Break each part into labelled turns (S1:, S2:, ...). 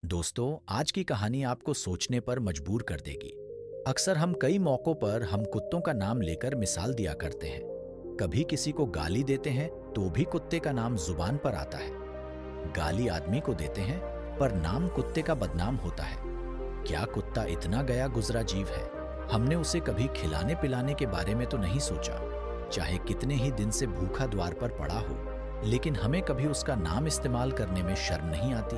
S1: दोस्तों, आज की कहानी आपको सोचने पर मजबूर कर देगी। अक्सर हम कई मौक़ों पर हम कुत्तों का नाम लेकर मिसाल दिया करते हैं। कभी किसी को गाली देते हैं तो भी कुत्ते का नाम जुबान पर आता है। गाली आदमी को देते हैं पर नाम कुत्ते का बदनाम होता है। क्या कुत्ता इतना गया गुजरा जीव है? हमने उसे कभी खिलाने पिलाने के बारे में तो नहीं सोचा, चाहे कितने ही दिन से भूखा द्वार पर पड़ा हो, लेकिन हमें कभी उसका नाम इस्तेमाल करने में शर्म नहीं आती।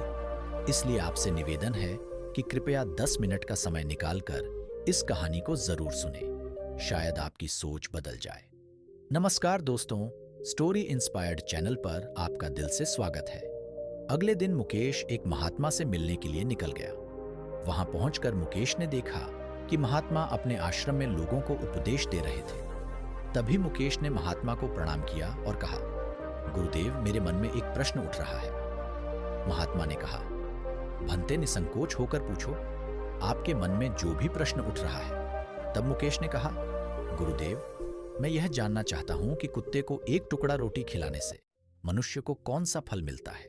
S1: इसलिए आपसे निवेदन है कि कृपया 10 मिनट का समय निकालकर इस कहानी को जरूर सुनें। शायद आपकी सोच बदल जाए। नमस्कार दोस्तों, स्टोरी इंस्पायर्ड चैनल पर आपका दिल से स्वागत है। अगले दिन मुकेश एक महात्मा से मिलने के लिए निकल गया। वहां पहुंचकर मुकेश ने देखा कि महात्मा अपने आश्रम में लोगों को उपदेश दे रहे थे। तभी मुकेश ने महात्मा को प्रणाम किया और कहा, गुरुदेव, मेरे मन में एक प्रश्न उठ रहा है। महात्मा ने कहा, भंते, निसंकोच होकर पूछो, आपके मन में जो भी प्रश्न उठ रहा है। तब मुकेश ने कहा, गुरुदेव, मैं यह जानना चाहता हूं कि कुत्ते को एक टुकड़ा रोटी खिलाने से मनुष्य को कौन सा फल मिलता है।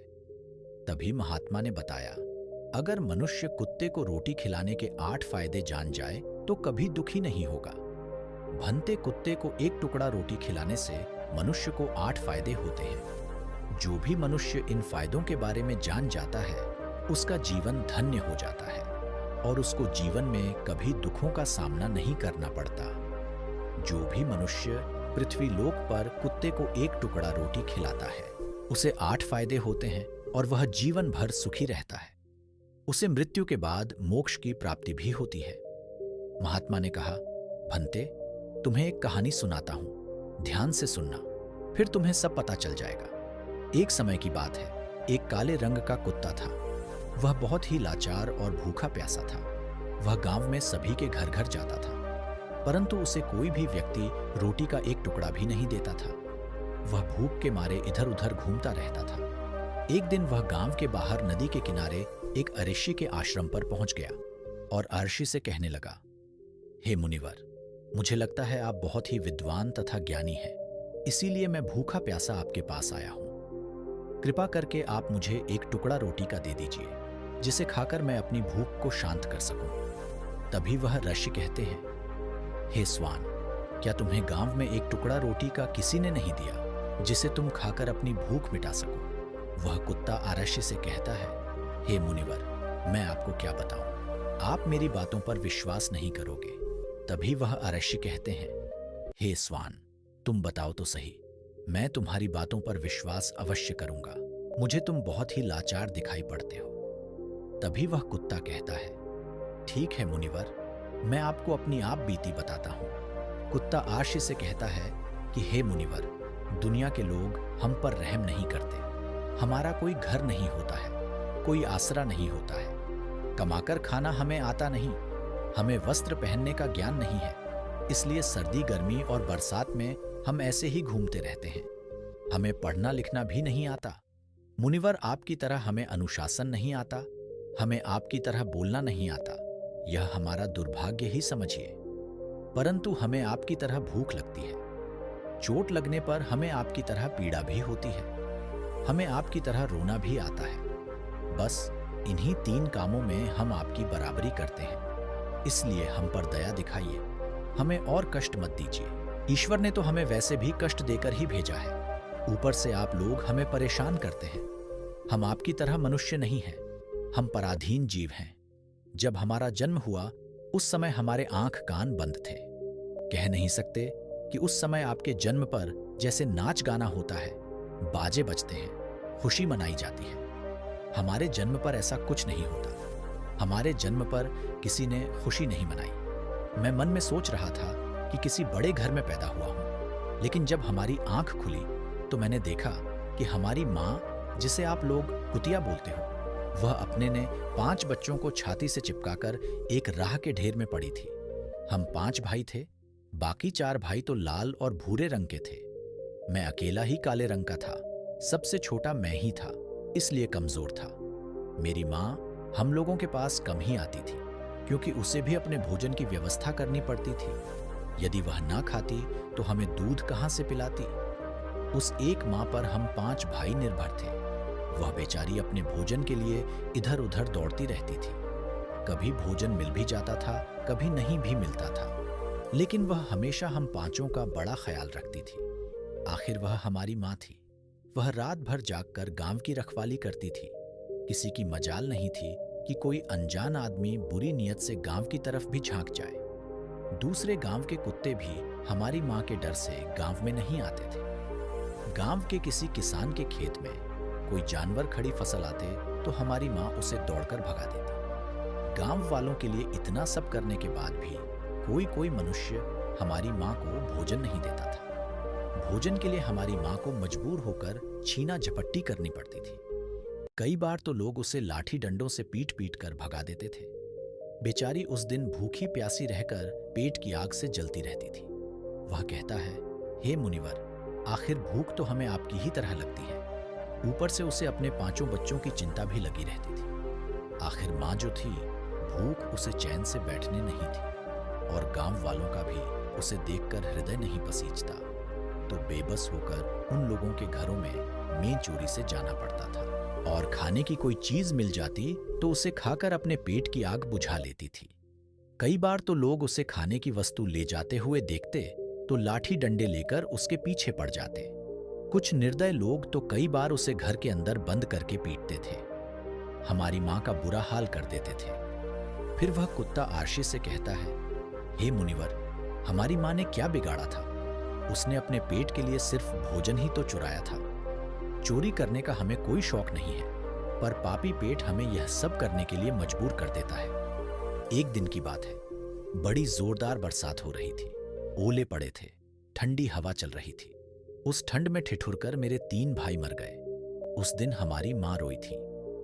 S1: तभी महात्मा ने बताया, अगर मनुष्य कुत्ते को रोटी खिलाने के 8 फायदे जान जाए तो कभी दुखी नहीं होगा। भंते, कुत्ते को एक टुकड़ा रोटी खिलाने से मनुष्य को 8 फायदे होते हैं। जो भी मनुष्य इन फायदों के बारे में जान जाता है उसका जीवन धन्य हो जाता है और उसको जीवन में कभी दुखों का सामना नहीं करना पड़ता। जो भी मनुष्य पृथ्वी लोक पर कुत्ते को एक टुकड़ा रोटी खिलाता है उसे 8 फायदे होते हैं और वह जीवन भर सुखी रहता है। उसे मृत्यु के बाद मोक्ष की प्राप्ति भी होती है। महात्मा ने कहा, भंते, तुम्हें एक कहानी सुनाता हूं, ध्यान से सुनना, फिर तुम्हें सब पता चल जाएगा। एक समय की बात है, एक काले रंग का कुत्ता था। वह बहुत ही लाचार और भूखा प्यासा था। वह गांव में सभी के घर घर जाता था, परंतु उसे कोई भी व्यक्ति रोटी का एक टुकड़ा भी नहीं देता था। वह भूख के मारे इधर उधर घूमता रहता था। एक दिन वह गांव के बाहर नदी के किनारे एक अऋषि के आश्रम पर पहुंच गया और अऋषि से कहने लगा, हे मुनिवर, मुझे लगता है आप बहुत ही विद्वान तथा ज्ञानी हैं, इसीलिए मैं भूखा प्यासा आपके पास आया हूं। कृपा करके आप मुझे एक टुकड़ा रोटी का दे दीजिए, जिसे खाकर मैं अपनी भूख को शांत कर सकूं। तभी वह ऋषि कहते हैं, हे स्वान, क्या तुम्हें गांव में एक टुकड़ा रोटी का किसी ने नहीं दिया जिसे तुम खाकर अपनी भूख मिटा सको? वह कुत्ता आरष्य से कहता है, हे मुनिवर, मैं आपको क्या बताऊं, आप मेरी बातों पर विश्वास नहीं करोगे। तभी वह आरष्य कहते हैं, हे स्वान, तुम बताओ तो सही, मैं तुम्हारी बातों पर विश्वास अवश्य करूंगा। मुझे तुम बहुत ही लाचार दिखाई पड़ते हो। तभी वह कुत्ता कहता है, ठीक है मुनिवर, मैं आपको अपनी आप बीती बताता हूं। कुत्ता आरष्य से कहता है कि हे मुनिवर, दुनिया के लोग हम पर रहम नहीं करते। हमारा कोई घर नहीं होता है, कोई आसरा नहीं होता है, कमाकर खाना हमें आता नहीं, हमें वस्त्र पहनने का ज्ञान नहीं है, इसलिए सर्दी गर्मी और बरसात में हम ऐसे ही घूमते रहते हैं। हमें पढ़ना लिखना भी नहीं आता। मुनिवर, आपकी तरह हमें अनुशासन नहीं आता, हमें आपकी तरह बोलना नहीं आता। यह हमारा दुर्भाग्य ही समझिए। परंतु हमें आपकी तरह भूख लगती है। चोट लगने पर हमें आपकी तरह पीड़ा भी होती है। हमें आपकी तरह रोना भी आता है। बस इन्हीं 3 कामों में हम आपकी बराबरी करते हैं। इसलिए हम पर दया दिखाइए, हमें और कष्ट मत दीजिए। ईश्वर ने तो हमें वैसे भी कष्ट देकर ही भेजा है, ऊपर से आप लोग हमें परेशान करते हैं। हम आपकी तरह मनुष्य नहीं हैं, हम पराधीन जीव हैं। जब हमारा जन्म हुआ उस समय हमारे आंख कान बंद थे। कह नहीं सकते कि उस समय आपके जन्म पर जैसे नाच गाना होता है, बाजे बजते हैं, खुशी मनाई जाती है। हमारे जन्म पर ऐसा कुछ नहीं होता। हमारे जन्म पर किसी ने खुशी नहीं मनाई। मैं मन में सोच रहा था कि किसी बड़े घर में पैदा हुआ हूं, लेकिन जब हमारी आंख खुली तो मैंने देखा कि हमारी माँ, जिसे आप लोग कुतिया बोलते हो, वह अपने ने 5 बच्चों को छाती से चिपकाकर एक राह के ढेर में पड़ी थी। हम 5 भाई थे, बाकी 4 भाई तो लाल और भूरे रंग के थे। मैं अकेला ही काले रंग का था। सबसे छोटा मैं ही था, इसलिए कमजोर था। मेरी माँ हम लोगों के पास कम ही आती थी, क्योंकि उसे भी अपने भोजन की व्यवस्था करनी पड़ती थी। यदि वह ना खाती तो हमें दूध कहाँ से पिलाती? उस एक माँ पर हम 5 भाई निर्भर थे। वह बेचारी अपने भोजन के लिए इधर उधर दौड़ती रहती थी। कभी भोजन मिल भी जाता था, कभी नहीं भी मिलता था, लेकिन वह हमेशा हम पांचों का बड़ा ख्याल रखती थी। आखिर वह हमारी माँ थी। वह रात भर जागकर गांव की रखवाली करती थी। किसी की मजाल नहीं थी कि कोई अनजान आदमी बुरी नीयत से गांव की तरफ भी झांक जाए। दूसरे गांव के कुत्ते भी हमारी माँ के डर से गांव में नहीं आते थे। गांव के किसी किसान के खेत में कोई जानवर खड़ी फसल आते तो हमारी माँ उसे दौड़कर भगा देती। गांव वालों के लिए इतना सब करने के बाद भी कोई कोई मनुष्य हमारी माँ को भोजन नहीं देता था। भोजन के लिए हमारी माँ को मजबूर होकर छीना झपट्टी करनी पड़ती थी। कई बार तो लोग उसे लाठी डंडों से पीट पीट कर भगा देते थे। बेचारी उस दिन भूखी प्यासी रहकर पेट की आग से जलती रहती थी। वह कहता है, हे मुनिवर, आखिर भूख तो हमें आपकी ही तरह लगती है। ऊपर से उसे अपने पांचों बच्चों की चिंता भी लगी रहती थी। आखिर माँ जो थी, भूख उसे चैन से बैठने नहीं थी और गांव वालों का भी उसे देखकर हृदय नहीं पसीजता, तो बेबस होकर उन लोगों के घरों में मेन चोरी से जाना पड़ता था और खाने की कोई चीज मिल जाती तो उसे खाकर अपने पेट की आग बुझा लेती थी। कई बार तो लोग उसे खाने की वस्तु ले जाते हुए देखते तो लाठी डंडे लेकर उसके पीछे पड़ जाते। कुछ निर्दय लोग तो कई बार उसे घर के अंदर बंद करके पीटते थे। हमारी माँ का बुरा हाल कर देते थे। फिर वह कुत्ता आरशी से कहता है, हे मुनिवर, हमारी माँ ने क्या बिगाड़ा था? उसने अपने पेट के लिए सिर्फ भोजन ही तो चुराया था। चोरी करने का हमें कोई शौक नहीं है, पर पापी पेट हमें यह सब करने के लिए मजबूर कर देता है। एक दिन की बात है, बड़ी जोरदार बरसात हो रही थी। ओले पड़े थे, ठंडी हवा चल रही थी। उस ठंड में ठिठुरकर मेरे 3 भाई मर गए। उस दिन हमारी माँ रोई थी,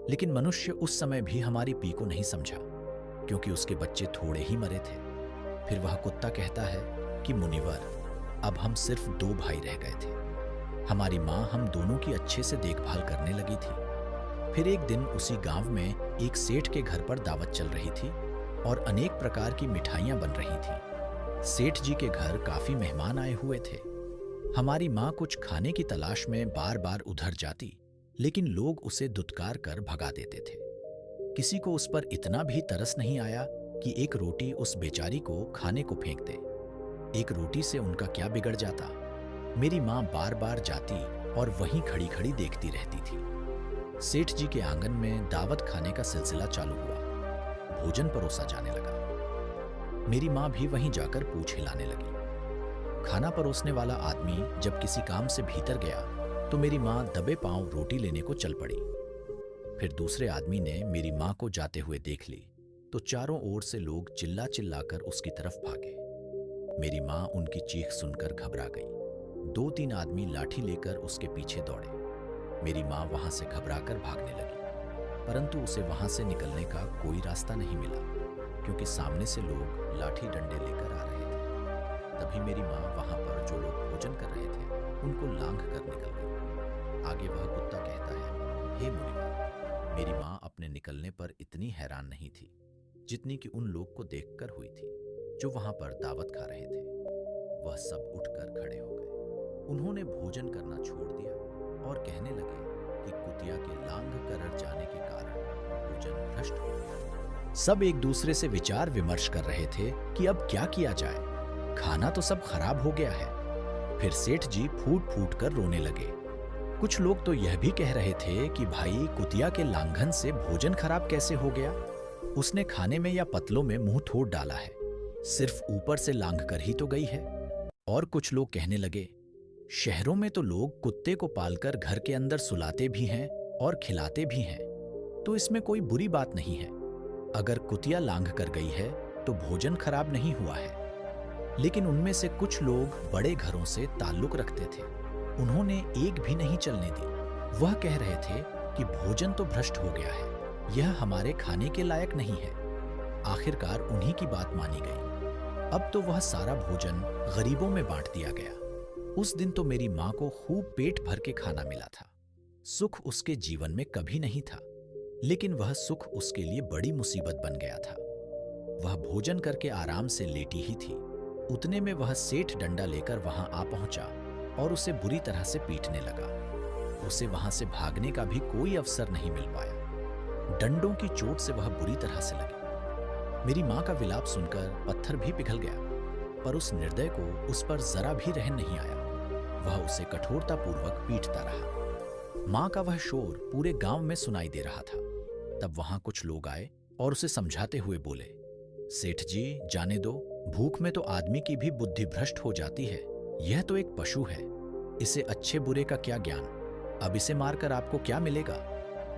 S1: लेकिन मनुष्य उस समय भी हमारी पी को नहीं समझा, क्योंकि उसके बच्चे थोड़े ही मरे थे। फिर वह कुत्ता कहता है कि मुनिवर, अब हम सिर्फ 2 भाई रह गए थे। हमारी माँ हम दोनों की अच्छे से देखभाल करने लगी थी। फिर एक दिन उसी गांव में एक सेठ के घर पर दावत चल रही थी और अनेक प्रकार की मिठाइयाँ बन रही थी। सेठ जी के घर काफी मेहमान आए हुए थे। हमारी माँ कुछ खाने की तलाश में बार बार उधर जाती, लेकिन लोग उसे दुत्कार कर भगा देते थे। किसी को उस पर इतना भी तरस नहीं आया कि एक रोटी उस बेचारी को खाने को फेंक दे। एक रोटी से उनका क्या बिगड़ जाता? मेरी माँ बार बार जाती और वहीं खड़ी खड़ी देखती रहती थी। सेठ जी के आंगन में दावत खाने का सिलसिला चालू हुआ। भोजन परोसा जाने लगा। मेरी माँ भी वहीं जाकर पूंछ हिलाने लगी। खाना परोसने वाला आदमी जब किसी काम से भीतर गया तो मेरी माँ दबे पांव रोटी लेने को चल पड़ी। फिर दूसरे आदमी ने मेरी माँ को जाते हुए देख ली तो चारों ओर से लोग चिल्ला चिल्लाकर उसकी तरफ भागे। मेरी माँ उनकी चीख सुनकर घबरा गई। 2-3 आदमी लाठी लेकर उसके पीछे दौड़े। मेरी माँ वहां से घबराकर भागने लगी, परंतु उसे वहां से निकलने का कोई रास्ता नहीं मिला, क्योंकि सामने से लोग लाठी डंडे लेकर आ रहे थे। तभी मेरी माँ वहां पर जो लोग भोजन कर रहे थे उनको लांघ कर निकल गई। आगे वह कुत्ता कहता है, हे मुनिवर, मेरी माँ अपने निकलने पर इतनी हैरान नहीं थी जितनी कि उन लोग को देखकर हुई थी जो वहां पर दावत खा रहे थे। वह सब उठकर खड़े हो गए। उन्होंने भोजन करना छोड़ दिया और कहने लगे कि कुतिया के लांघ कर जाने के कारण भोजन भ्रष्ट हो गया। सब एक दूसरे से विचार विमर्श कर रहे थे कि अब क्या किया जाए। खाना तो सब खराब हो गया है। फिर सेठ जी फूट फूट कर रोने लगे। कुछ लोग तो यह भी कह रहे थे कि भाई, कुतिया के लांघन से भोजन खराब कैसे हो गया? उसने खाने में या पतलों में मुंह थोड़ डाला है, सिर्फ ऊपर से लांघ कर ही तो गई है। और कुछ लोग कहने लगे, शहरों में तो लोग कुत्ते को पालकर घर के अंदर सुलाते भी हैं और खिलाते भी हैं, तो इसमें कोई बुरी बात नहीं है। अगर कुतिया लांघ कर गई है तो भोजन खराब नहीं हुआ है। लेकिन उनमें से कुछ लोग बड़े घरों से ताल्लुक रखते थे। उन्होंने एक भी नहीं चलने दी। वह कह रहे थे कि भोजन तो भ्रष्ट हो गया है, यह हमारे खाने के लायक नहीं है। आखिरकार उन्हीं की बात मानी गई। अब तो वह सारा भोजन गरीबों में बांट दिया गया। उस दिन तो मेरी माँ को खूब पेट भर के खाना मिला था। सुख उसके जीवन में कभी नहीं था, लेकिन वह सुख उसके लिए बड़ी मुसीबत बन गया था। वह भोजन करके आराम से लेटी ही थी, उतने में वह सेठ डंडा लेकर वहां आ पहुंचा और उसे बुरी तरह से पीटने लगा। उसे वहां से भागने का भी कोई अवसर नहीं मिल पाया। डंडों की चोट से वह बुरी तरह से लगी। मेरी माँ का विलाप सुनकर पत्थर भी पिघल गया, पर उस निर्दय को उस पर जरा भी रहम नहीं आया। वह उसे कठोरतापूर्वक पीटता रहा। माँ का वह शोर पूरे गांव में सुनाई दे रहा था। तब वहां कुछ लोग आए और उसे समझाते हुए बोले, सेठ जी जाने दो, भूख में तो आदमी की भी बुद्धि भ्रष्ट हो जाती है। यह तो एक पशु है, इसे अच्छे बुरे का क्या ज्ञान। अब इसे मारकर आपको क्या मिलेगा?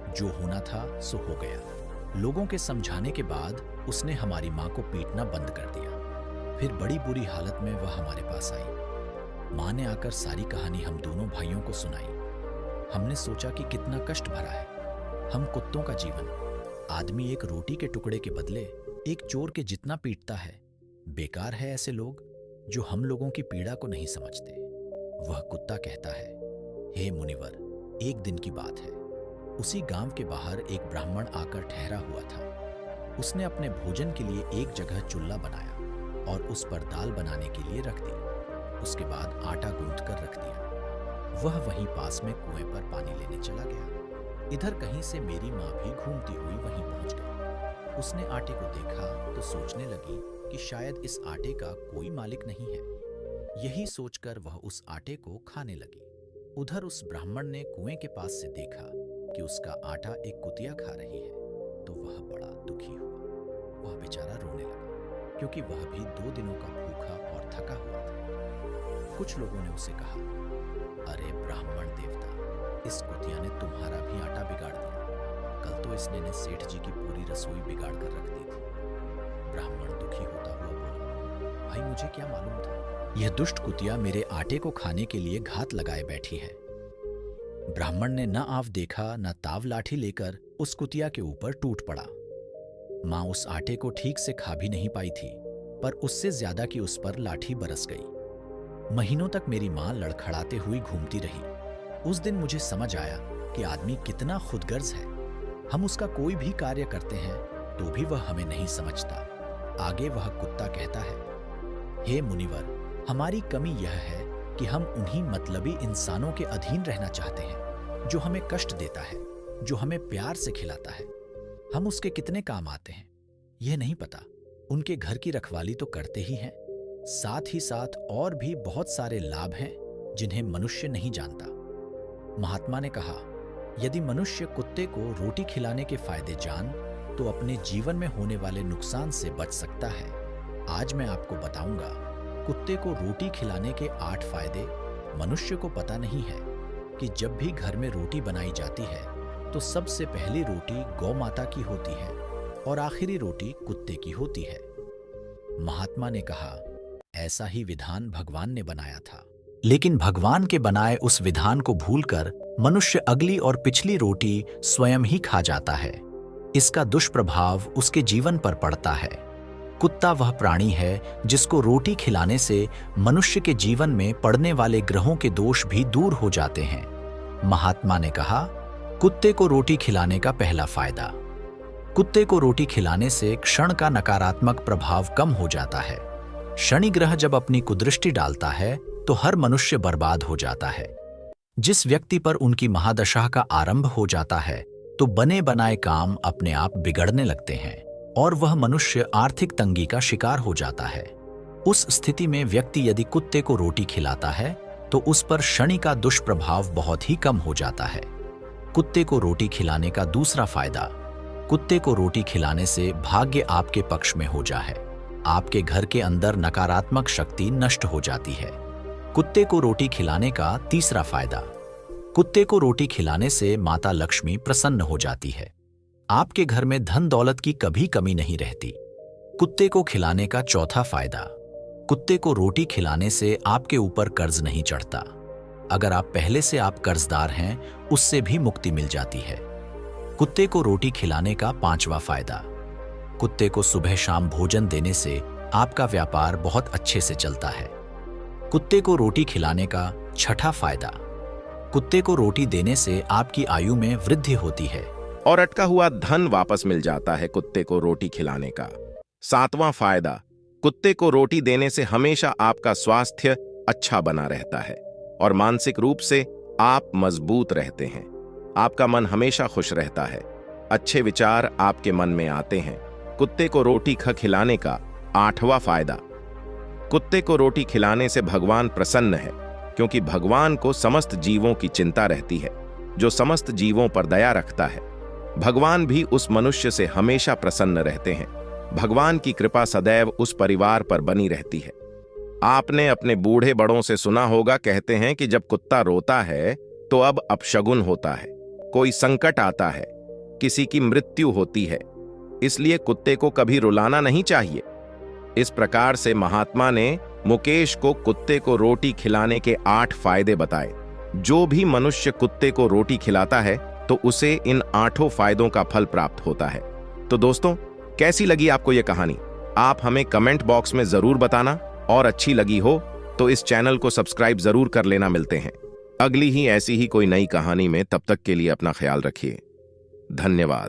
S1: जो होना था सो हो गया। लोगों के समझाने के बाद उसने हमारी माँ को पीटना बंद कर दिया। फिर बड़ी बुरी हालत में वह हमारे पास आई। माँ ने आकर सारी कहानी हम दोनों भाइयों को सुनाई। हमने सोचा कि कितना कष्ट भरा है हम कुत्तों का जीवन। आदमी एक रोटी के टुकड़े के बदले एक चोर के जितना पीटता है। बेकार है ऐसे लोग जो हम लोगों की पीड़ा को नहीं समझते। वह कुत्ता कहता है, हे मुनिवर, एक दिन की बात है। उसी गांव के बाहर एक ब्राह्मण आकर ठहरा हुआ था। उसने अपने भोजन के लिए एक जगह चूल्हा बनाया और उस पर दाल बनाने के लिए रख दी। उसके बाद आटा गूंथ कर रख दिया। वह वहीं पास में कुएं पर पानी लेने चला गया। इधर कहीं से मेरी माँ भी घूमती हुई वहीं पहुंच गई। उसने आटे को देखा तो सोचने लगी कि शायद इस आटे का कोई मालिक नहीं है। यही सोचकर वह उस आटे को खाने लगी। उधर उस ब्राह्मण ने कुएं के पास से देखा कि उसका आटा एक कुतिया खा रही है, तो वह बड़ा दुखी हुआ। वह बेचारा रोने लगा, क्योंकि वह भी 2 दिनों का भूखा और थका हुआ था। कुछ लोगों ने उसे कहा, अरे ब्राह्मण देवता, इस कुतिया ने तुम्हारा भी आटा बिगाड़ दिया। कल तो इसने ने सेठ जी की पूरी रसोई बिगाड़ कर रख दी थी। ब्राह्मण दुखी होता हुआ बोला, भाई मुझे क्या मालूम था, यह दुष्ट कुतिया मेरे आटे को खाने के लिए घात लगाए बैठी है। ब्राह्मण ने न आव देखा न ताव लाठी लेकर उस कुतिया के ऊपर टूट पड़ा। माँ उस आटे को ठीक से खा भी नहीं पाई थी, पर उससे ज्यादा कि उस पर लाठी बरस गई। महीनों तक मेरी माँ लड़खड़ाते हुई घूमती रही। उस दिन मुझे समझ आया कि आदमी कितना खुदगर्ज है। हम उसका कोई भी कार्य करते हैं तो भी वह हमें नहीं समझता। आगे वह कुत्ता कहता है, हे मुनिवर, हमारी कमी यह है कि हम उन्हीं मतलबी इंसानों के अधीन रहना चाहते हैं जो हमें कष्ट देता है, जो हमें प्यार से खिलाता है। हम उसके कितने काम आते हैं यह नहीं पता। उनके घर की रखवाली तो करते ही हैं, साथ ही साथ और भी बहुत सारे लाभ हैं जिन्हें मनुष्य नहीं जानता। महात्मा ने कहा, यदि मनुष्य कुत्ते को रोटी खिलाने के फायदे जान तो अपने जीवन में होने वाले नुकसान से बच सकता है। आज मैं आपको बताऊंगा कुत्ते को रोटी खिलाने के 8 फायदे। मनुष्य को पता नहीं है कि जब भी घर में रोटी बनाई जाती है तो सबसे पहली रोटी गौ माता की होती है और आखिरी रोटी कुत्ते की होती है। महात्मा ने कहा, ऐसा ही विधान भगवान ने बनाया था, लेकिन भगवान के बनाए उस विधान को भूलकर मनुष्य अगली और पिछली रोटी स्वयं ही खा जाता है। इसका दुष्प्रभाव उसके जीवन पर पड़ता है। कुत्ता वह प्राणी है जिसको रोटी खिलाने से मनुष्य के जीवन में पड़ने वाले ग्रहों के दोष भी दूर हो जाते हैं। महात्मा ने कहा, कुत्ते को रोटी खिलाने का पहला फायदा। कुत्ते को रोटी खिलाने से क्षण का नकारात्मक प्रभाव कम हो जाता है। शनि ग्रह जब अपनी कुदृष्टि डालता है तो हर मनुष्य बर्बाद हो जाता है। जिस व्यक्ति पर उनकी महादशा का आरंभ हो जाता है तो बने बनाए काम अपने आप बिगड़ने लगते हैं और वह मनुष्य आर्थिक तंगी का शिकार हो जाता है। उस स्थिति में व्यक्ति यदि कुत्ते को रोटी खिलाता है तो उस पर शनि का दुष्प्रभाव बहुत ही कम हो जाता है। कुत्ते को रोटी खिलाने का दूसरा फायदा, कुत्ते को रोटी खिलाने से भाग्य आपके पक्ष में हो जाए। आपके घर के अंदर नकारात्मक शक्ति नष्ट हो जाती है। कुत्ते को रोटी खिलाने का तीसरा फायदा, कुत्ते को रोटी खिलाने से माता लक्ष्मी प्रसन्न हो जाती है। आपके घर में धन दौलत की कभी कमी नहीं रहती। कुत्ते को खिलाने का चौथा फायदा, कुत्ते को रोटी खिलाने से आपके ऊपर कर्ज नहीं चढ़ता। अगर आप पहले से आप कर्जदार हैं, उससे भी मुक्ति मिल जाती है। कुत्ते को रोटी खिलाने का पांचवा फायदा, कुत्ते को सुबह शाम भोजन देने से आपका व्यापार बहुत अच्छे से चलता है। कुत्ते को रोटी खिलाने का छठा फायदा, कुत्ते को रोटी देने से आपकी आयु में वृद्धि होती है
S2: और अटका हुआ धन वापस मिल जाता है कुत्ते को रोटी खिलाने का। सातवां फायदा, कुत्ते को रोटी देने से हमेशा आपका स्वास्थ्य अच्छा बना रहता है और मानसिक रूप से आप मजबूत रहते हैं। आपका मन हमेशा खुश रहता है। अच्छे विचार आपके मन में आते हैं। कुत्ते को रोटी खिलाने का 8वां फायदा। कुत्ते को रोटी खिलाने से भगवान प्रसन्न है, क्योंकि भगवान को समस्त जीवों की चिंता रहती है। जो समस्त जीवों पर दया रखता है, भगवान भी उस मनुष्य से हमेशा प्रसन्न रहते हैं। भगवान की कृपा सदैव उस परिवार पर बनी रहती है। आपने अपने बूढ़े बड़ों से सुना होगा, कहते हैं कि जब कुत्ता रोता है तो अब अपशगुन होता है, कोई संकट आता है, किसी की मृत्यु होती है। इसलिए कुत्ते को कभी रुलाना नहीं चाहिए। इस प्रकार से महात्मा ने मुकेश को कुत्ते को रोटी खिलाने के 8 फायदे बताए। जो भी मनुष्य कुत्ते को रोटी खिलाता है तो उसे इन 8 फायदों का फल प्राप्त होता है। तो दोस्तों, कैसी लगी आपको यह कहानी? आप हमें कमेंट बॉक्स में जरूर बताना, और अच्छी लगी हो तो इस चैनल को सब्सक्राइब जरूर कर लेना। मिलते हैं अगली ही ऐसी ही कोई नई कहानी में। तब तक के लिए अपना ख्याल रखिए। धन्यवाद।